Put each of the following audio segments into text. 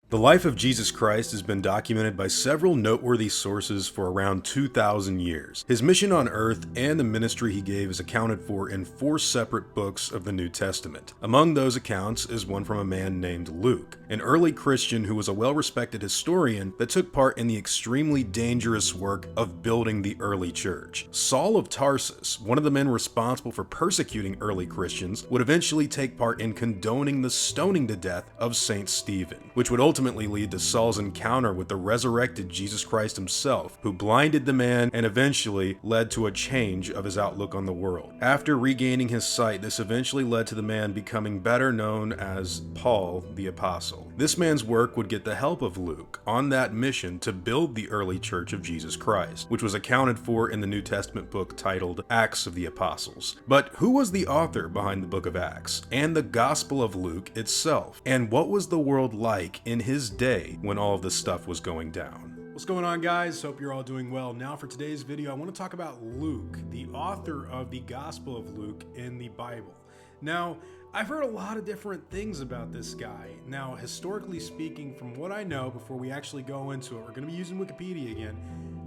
The life of Jesus Christ has been documented by several noteworthy sources for around 2,000 years. His mission on earth and the ministry he gave is accounted for in 4 separate books of the New Testament. Among those accounts is one from a man named Luke, an early Christian who was a well-respected historian that took part in the extremely dangerous work of building the early church. Saul of Tarsus, one of the men responsible for persecuting early Christians, would eventually take part in condoning the stoning to death of Saint Stephen, which would ultimately lead to Saul's encounter with the resurrected Jesus Christ himself, who blinded the man and eventually led to a change of his outlook on the world. After regaining his sight, this eventually led to the man becoming better known as Paul the Apostle. This man's work would get the help of Luke on that mission to build the early church of Jesus Christ, which was accounted for in the New Testament book titled Acts of the Apostles. But who was the author behind the book of Acts and the Gospel of Luke itself? And what was the world like in his day when all of this stuff was going down? What's going on, guys? Hope you're all doing well. Now for today's video, I want to talk about Luke, the author of the Gospel of Luke in the Bible. Now, I've heard a lot of different things about this guy. Now, historically speaking, from what I know, before we actually go into it, we're going to be using Wikipedia again.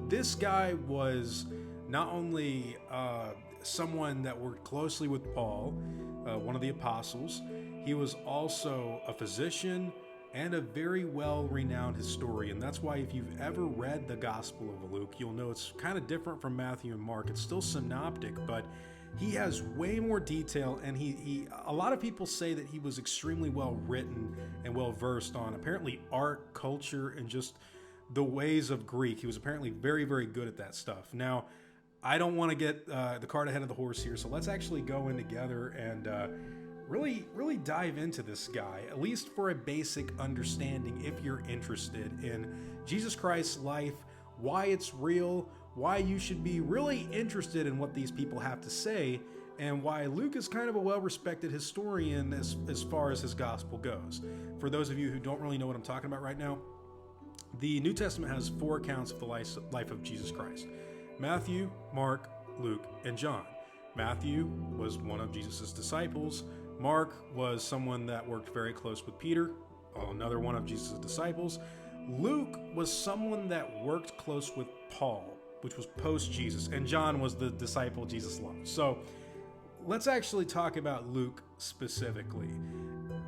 This guy was not only someone that worked closely with Paul, one of the apostles, he was also a physician and a very well-renowned historian. That's why if you've ever read the Gospel of Luke, you'll know it's kind of different from Matthew and Mark. It's still synoptic, but he has way more detail, and a lot of people say that he was extremely well written and well versed on apparently art, culture, and just the ways of Greek. He was apparently very, very good at that stuff. Now, I don't want to get the cart ahead of the horse here, so let's actually go in together and really dive into this guy, at least for a basic understanding if you're interested in Jesus Christ's life, why it's real, why you should be really interested in what these people have to say, and why Luke is kind of a well-respected historian as far as his gospel goes. For those of you who don't really know what I'm talking about right now, the New Testament has 4 accounts of the life of Jesus Christ: Matthew, Mark, Luke, and John. Matthew was one of Jesus' disciples. Mark was someone that worked very close with Peter, another one of Jesus' disciples. Luke was someone that worked close with Paul, which was post-Jesus, and John was the disciple Jesus loved. So let's actually talk about Luke specifically.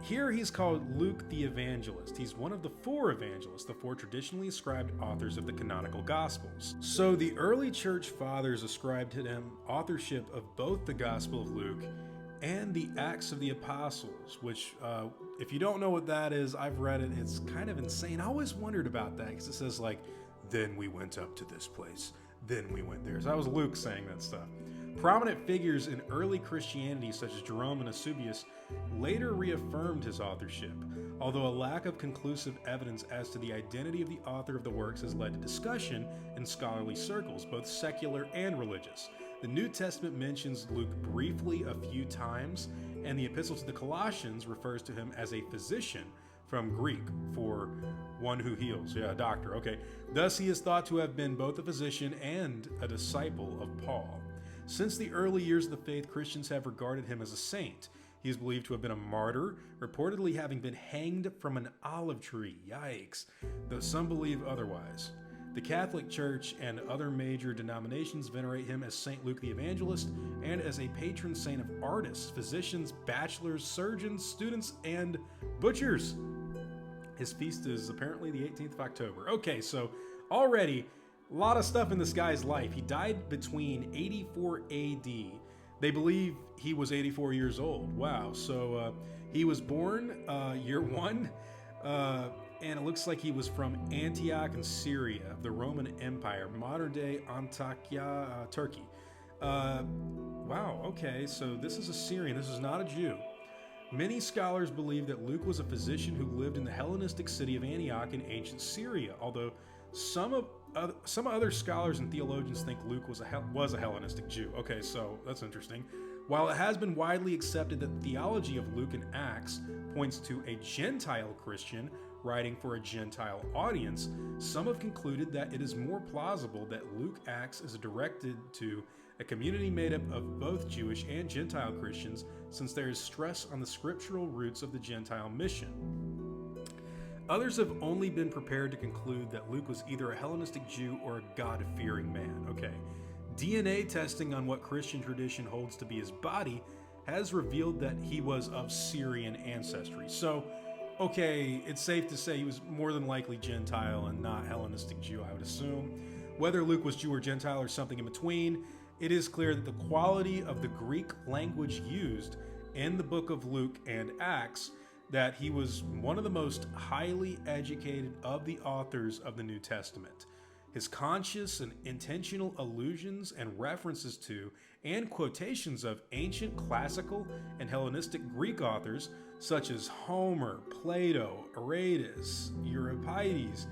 Here he's called Luke the Evangelist. He's one of the 4 evangelists, the 4 traditionally ascribed authors of the canonical Gospels. So the early church fathers ascribed to him authorship of both the Gospel of Luke and the Acts of the Apostles, which if you don't know what that is, I've read it. It's kind of insane. I always wondered about that because it says like, then we went up to this place, then we went there. So that was Luke saying that stuff. Prominent figures in early Christianity, such as Jerome and Eusebius, later reaffirmed his authorship, although a lack of conclusive evidence as to the identity of the author of the works has led to discussion in scholarly circles, both secular and religious. The New Testament mentions Luke briefly a few times, and the Epistle to the Colossians refers to him as a physician, from Greek for one who heals. Yeah, a doctor. Okay. Thus, he is thought to have been both a physician and a disciple of Paul. Since the early years of the faith, Christians have regarded him as a saint. He is believed to have been a martyr, reportedly having been hanged from an olive tree. Yikes. Though some believe otherwise. The Catholic Church and other major denominations venerate him as Saint Luke the Evangelist and as a patron saint of artists, physicians, bachelors, surgeons, students, and butchers. His feast is apparently the 18th of October. Okay, so already a lot of stuff in this guy's life. He died between 84 AD. They believe he was 84 years old. Wow. So he was born year 1. And it looks like he was from Antioch in Syria, the Roman Empire, modern-day Antakya, Turkey. Wow, okay, so this is a Syrian. This is not a Jew. Many scholars believe that Luke was a physician who lived in the Hellenistic city of Antioch in ancient Syria, although some other scholars and theologians think Luke was a Hellenistic Jew. Okay, so that's interesting. While it has been widely accepted that the theology of Luke and Acts points to a Gentile Christian writing for a Gentile audience, some have concluded that it is more plausible that Luke Acts is directed to a community made up of both Jewish and Gentile Christians, since there is stress on the scriptural roots of the Gentile mission. Others have only been prepared to conclude that Luke was either a Hellenistic Jew or a God-fearing man. Okay, DNA testing on what Christian tradition holds to be his body has revealed that he was of Syrian ancestry. So, okay, it's safe to say he was more than likely Gentile and not Hellenistic Jew, I would assume. Whether Luke was Jew or Gentile or something in between, it is clear that the quality of the Greek language used in the book of Luke and Acts, that he was one of the most highly educated of the authors of the New Testament. His conscious and intentional allusions and references to and quotations of ancient classical and Hellenistic Greek authors such as Homer, Plato, Aratus, Euripides.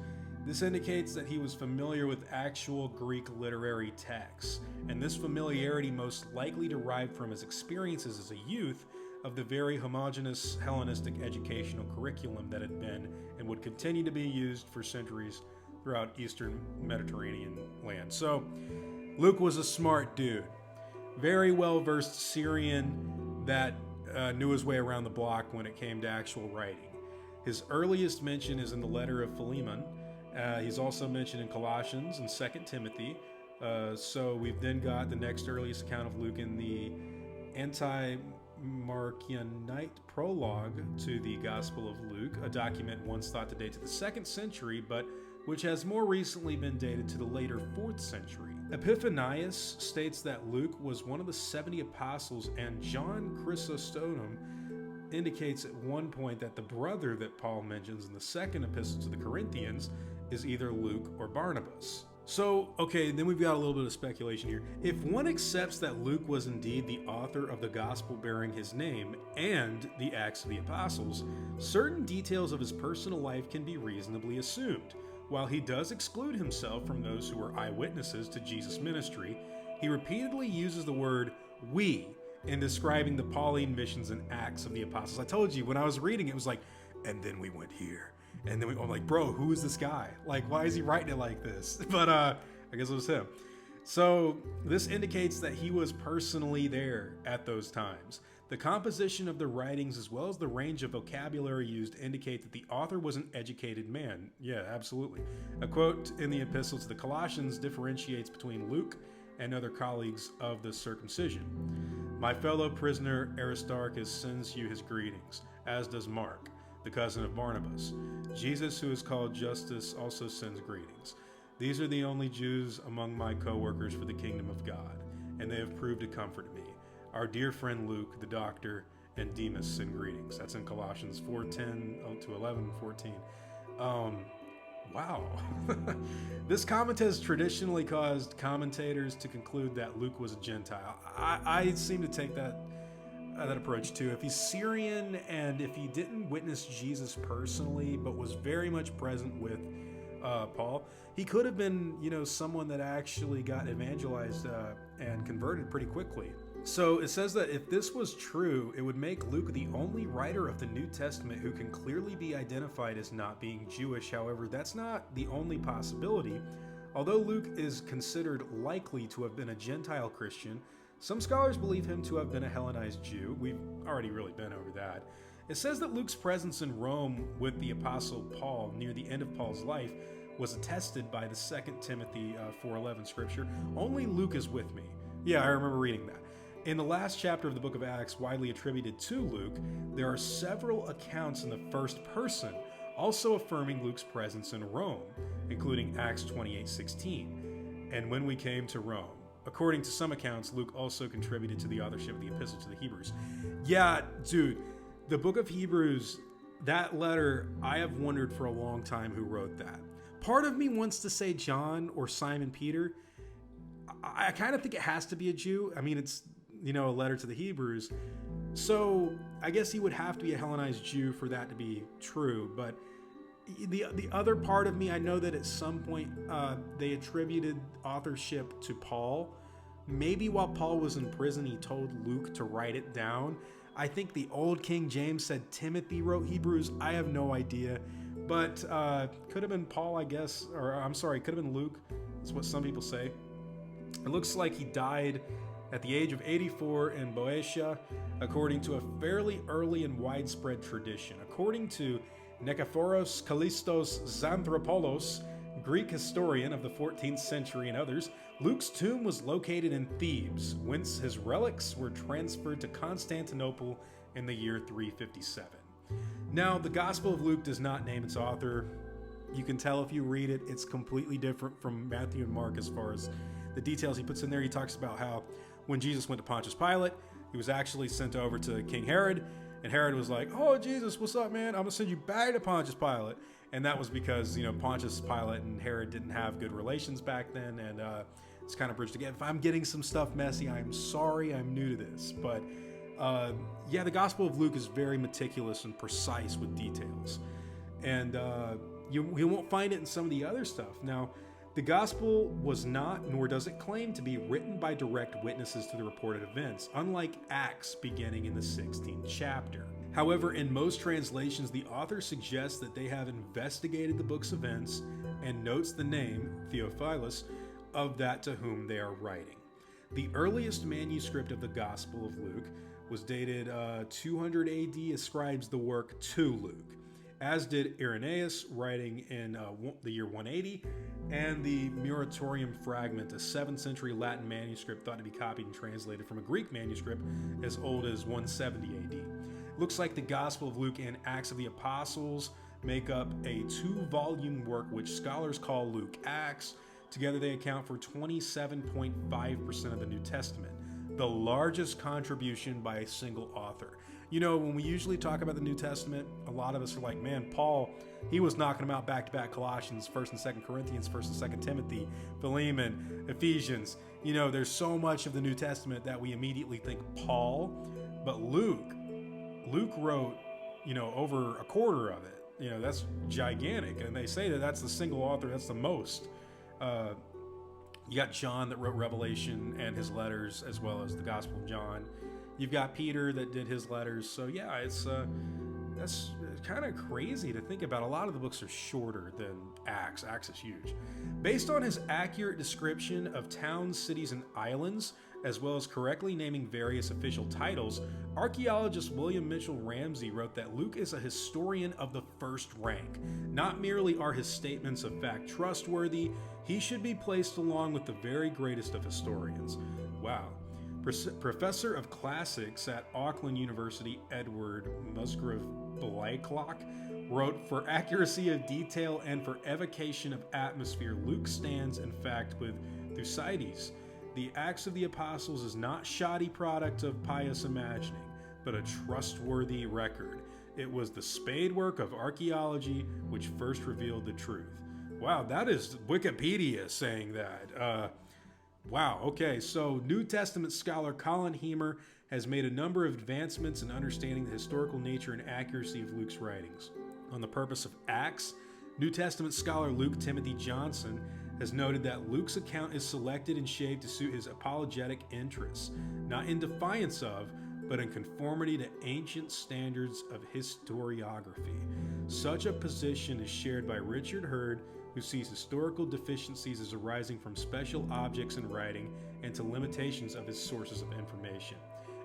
This indicates that he was familiar with actual Greek literary texts, and this familiarity most likely derived from his experiences as a youth of the very homogeneous Hellenistic educational curriculum that had been and would continue to be used for centuries throughout Eastern Mediterranean land. So, Luke was a smart dude, very well-versed Syrian that knew his way around the block when it came to actual writing. His earliest mention is in the letter of Philemon. He's also mentioned in Colossians and 2 Timothy. So we've then got the next earliest account of Luke in the Marcionite prologue to the Gospel of Luke, a document once thought to date to the 2nd century, but which has more recently been dated to the later 4th century. Epiphanius states that Luke was one of the 70 apostles, and John Chrysostom indicates at one point that the brother that Paul mentions in the 2nd epistle to the Corinthians is either Luke or Barnabas. So, okay, then we've got a little bit of speculation here. If one accepts that Luke was indeed the author of the gospel bearing his name and the Acts of the Apostles, certain details of his personal life can be reasonably assumed. While he does exclude himself from those who were eyewitnesses to Jesus' ministry, he repeatedly uses the word "we" in describing the Pauline missions and Acts of the Apostles. I told you, when I was reading it was like, and then we went here. And then I'm like, bro, who is this guy? Like, why is he writing it like this? But I guess it was him. So this indicates that he was personally there at those times. The composition of the writings as well as the range of vocabulary used indicate that the author was an educated man. Yeah, absolutely. A quote in the epistle to the Colossians differentiates between Luke and other colleagues of the circumcision. My fellow prisoner Aristarchus sends you his greetings, as does Mark, the cousin of Barnabas. Jesus, who is called Justus, also sends greetings. These are the only Jews among my co-workers for the kingdom of God, and they have proved a comfort to me. Our dear friend Luke, the doctor, and Demas send greetings. That's in Colossians 4:10 to 11:14. Wow. This comment has traditionally caused commentators to conclude that Luke was a Gentile. I seem to take that approach too. If he's Syrian and if he didn't witness Jesus personally, but was very much present with Paul, he could have been, someone that actually got evangelized and converted pretty quickly. So it says that if this was true, it would make Luke the only writer of the New Testament who can clearly be identified as not being Jewish. However, that's not the only possibility. Although Luke is considered likely to have been a Gentile Christian, some scholars believe him to have been a Hellenized Jew. We've already really been over that. It says that Luke's presence in Rome with the Apostle Paul near the end of Paul's life was attested by the 2 Timothy 4:11 scripture. Only Luke is with me. Yeah, I remember reading that. In the last chapter of the book of Acts, widely attributed to Luke, there are several accounts in the first person also affirming Luke's presence in Rome, including Acts 28:16. And when we came to Rome. According to some accounts, Luke also contributed to the authorship of the epistle to the Hebrews. Yeah, dude, the book of Hebrews, that letter, I have wondered for a long time who wrote that. Part of me wants to say John or Simon Peter. I kind of think it has to be a Jew. I mean, it's, a letter to the Hebrews. So I guess he would have to be a Hellenized Jew for that to be true. But the other part of me, I know that at some point they attributed authorship to Paul. Maybe while Paul was in prison, he told Luke to write it down. I think the old King James said Timothy wrote Hebrews. I have no idea. But could have been Paul, I guess. Or I'm sorry, could have been Luke. That's what some people say. It looks like he died at the age of 84 in Boeotia, according to a fairly early and widespread tradition. According to Nikephoros Kallistos Xanthropoulos, Greek historian of the 14th century, and others, Luke's tomb was located in Thebes, whence his relics were transferred to Constantinople in the year 357. Now, the Gospel of Luke does not name its author. You can tell if you read it, it's completely different from Matthew and Mark as far as the details he puts in there. He talks about how when Jesus went to Pontius Pilate, he was actually sent over to King Herod, and Herod was like, "Oh, Jesus, what's up, man? I'm going to send you back to Pontius Pilate." And that was because, Pontius Pilate and Herod didn't have good relations back then, and it's kind of bridged together. If I'm getting some stuff messy, I'm sorry, I'm new to this. But the Gospel of Luke is very meticulous and precise with details. And you won't find it in some of the other stuff. Now, the Gospel was not, nor does it claim to be, written by direct witnesses to the reported events, unlike Acts beginning in the 16th chapter. However, in most translations, the author suggests that they have investigated the book's events and notes the name, Theophilus, of that to whom they are writing. The earliest manuscript of the Gospel of Luke was dated 200 AD, ascribes the work to Luke, as did Irenaeus, writing in the year 180, and the Muratorium Fragment, a 7th century Latin manuscript thought to be copied and translated from a Greek manuscript as old as 170 AD. Looks like the Gospel of Luke and Acts of the Apostles make up a 2-volume work which scholars call Luke Acts. Together they account for 27.5% of the New Testament, the largest contribution by a single author. When we usually talk about the New Testament, a lot of us are like, man, Paul, he was knocking them out back-to-back: Colossians, 1st and 2nd Corinthians, 1st and 2nd Timothy, Philemon, Ephesians. There's so much of the New Testament that we immediately think Paul, but Luke wrote, over a quarter of it. That's gigantic. And they say that that's the single author, that's the most. You got John that wrote Revelation and his letters, as well as the Gospel of John. You've got Peter that did his letters. So yeah, that's kind of crazy to think about. A lot of the books are shorter than Acts. Acts is huge. Based on his accurate description of towns, cities, and islands, as well as correctly naming various official titles, archaeologist William Mitchell Ramsey wrote that Luke is a historian of the first rank. Not merely are his statements of fact trustworthy, he should be placed along with the very greatest of historians. Wow. Professor of Classics at Auckland University, Edward Musgrave Blakelock, wrote, "For accuracy of detail and for evocation of atmosphere, Luke stands, in fact, with Thucydides. The Acts of the Apostles is not shoddy product of pious imagining, but a trustworthy record. It was the spade work of archaeology which first revealed the truth." Wow, that is Wikipedia saying that. Wow, okay, so New Testament scholar Colin Heemer has made a number of advancements in understanding the historical nature and accuracy of Luke's writings. On the purpose of Acts, New Testament scholar Luke Timothy Johnson has noted that Luke's account is selected and shaped to suit his apologetic interests, not in defiance of, but in conformity to ancient standards of historiography. Such a position is shared by Richard Hurd, who sees historical deficiencies as arising from special objects in writing and to limitations of his sources of information.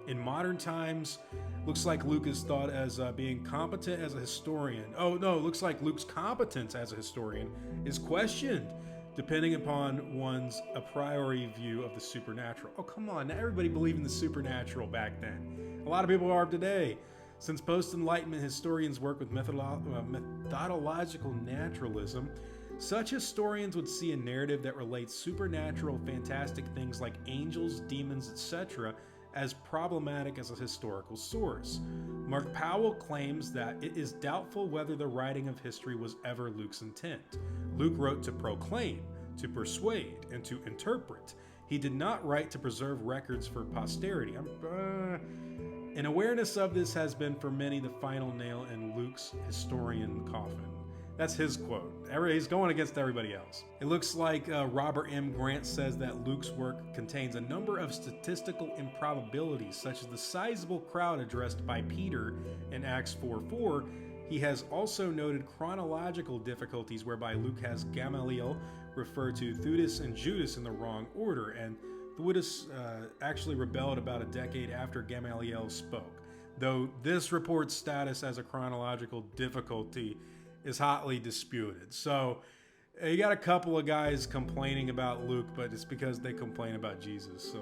In modern times, looks like Luke is thought as being competent as a historian. Oh no, looks like Luke's competence as a historian is questioned, depending upon one's a priori view of the supernatural. Oh, come on, not everybody believed in the supernatural back then. A lot of people are today. Since post-Enlightenment historians work with methodological naturalism, such historians would see a narrative that relates supernatural, fantastic things like angels, demons, etc., as problematic as a historical source. Mark Powell claims that it is doubtful whether the writing of history was ever Luke's intent. Luke wrote to proclaim, to persuade, and to interpret. He did not write to preserve records for posterity. An awareness of this has been for many the final nail in Luke's historian coffin. That's his quote. He's going against everybody else. It looks like Robert M. Grant says that Luke's work contains a number of statistical improbabilities, such as the sizable crowd addressed by Peter in Acts 4:4. He has also noted chronological difficulties whereby Luke has Gamaliel refer to Theudas and Judas in the wrong order, and Theudas actually rebelled about a decade after Gamaliel spoke. though this report's status as a chronological difficulty is hotly disputed. So you got a couple of guys complaining about Luke, but it's because they complain about Jesus. So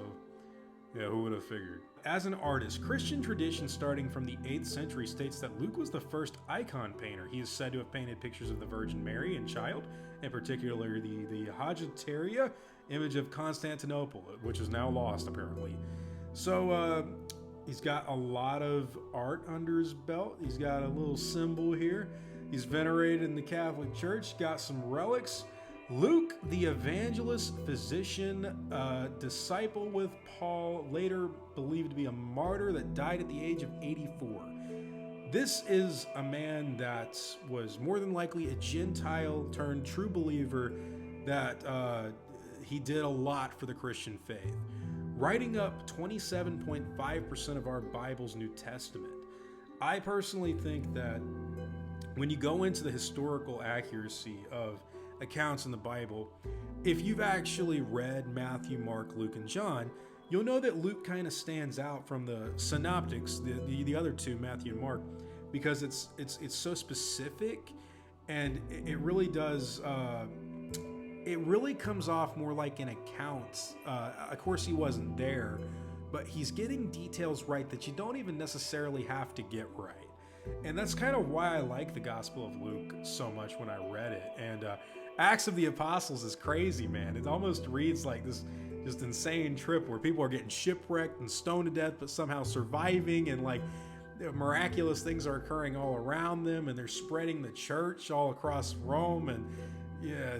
yeah, who would have figured? As an artist, Christian tradition starting from the 8th century states that Luke was the first icon painter. He is said to have painted pictures of the Virgin Mary and Child, in particular the Hagiateria image of Constantinople, which is now lost apparently. So he's got a lot of art under his belt. He's got a little symbol here. He's venerated in the Catholic Church, got some relics. Luke, the evangelist, physician, disciple with Paul, later believed to be a martyr that died at the age of 84. This is a man that was more than likely a Gentile turned true believer that he did a lot for the Christian faith, writing up 27.5% of our Bible's New Testament. I personally think that when you go into the historical accuracy of accounts in the Bible, if you've actually read Matthew, Mark, Luke, and John, you'll know that Luke kind of stands out from the synoptics, the other two, Matthew and Mark, because it's so specific, and it really does. It really comes off more like an account. Of course, he wasn't there, but he's getting details right that you don't even necessarily have to get right. And that's kind of why I like the Gospel of Luke so much when I read it. And Acts of the Apostles is crazy, man. It almost reads like this just insane trip where people are getting shipwrecked and stoned to death, but somehow surviving, and like miraculous things are occurring all around them, and they're spreading the church all across Rome. And yeah,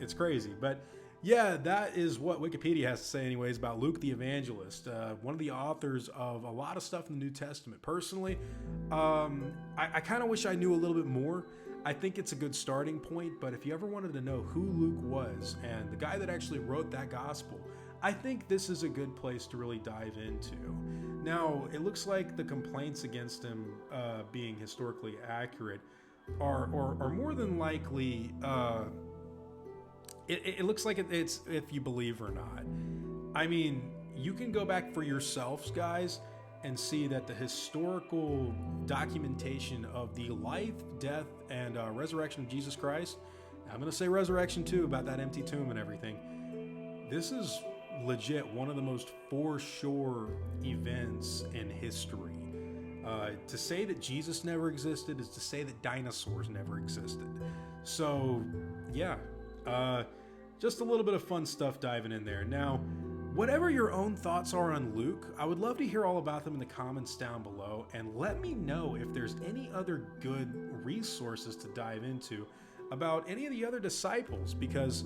it's crazy. But yeah, that is what Wikipedia has to say anyways about Luke the Evangelist, one of the authors of a lot of stuff in the New Testament. Personally, I kind of wish I knew a little bit more. I think it's a good starting point, but if you ever wanted to know who Luke was and the guy that actually wrote that gospel, I think this is a good place to really dive into. Now, it looks like the complaints against him being historically accurate are more than likely... It looks like it's if you believe or not. I mean, you can go back for yourselves, guys, and see that the historical documentation of the life, death, and resurrection of Jesus Christ, I'm going to say resurrection too, about that empty tomb and everything, this is legit one of the most for sure events in history. To say that Jesus never existed is to say that dinosaurs never existed. So, yeah. Just a little bit of fun stuff diving in there. Now, whatever your own thoughts are on Luke, I would love to hear all about them in the comments down below, and let me know if there's any other good resources to dive into about any of the other disciples, because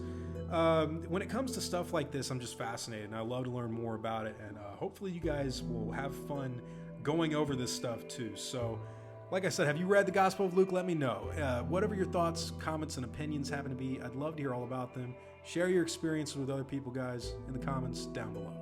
when it comes to stuff like this, I'm just fascinated, and I love to learn more about it, and hopefully you guys will have fun going over this stuff too. So, like I said, have you read the Gospel of Luke? Let me know. Whatever your thoughts, comments, and opinions happen to be, I'd love to hear all about them. Share your experiences with other people, guys, in the comments down below.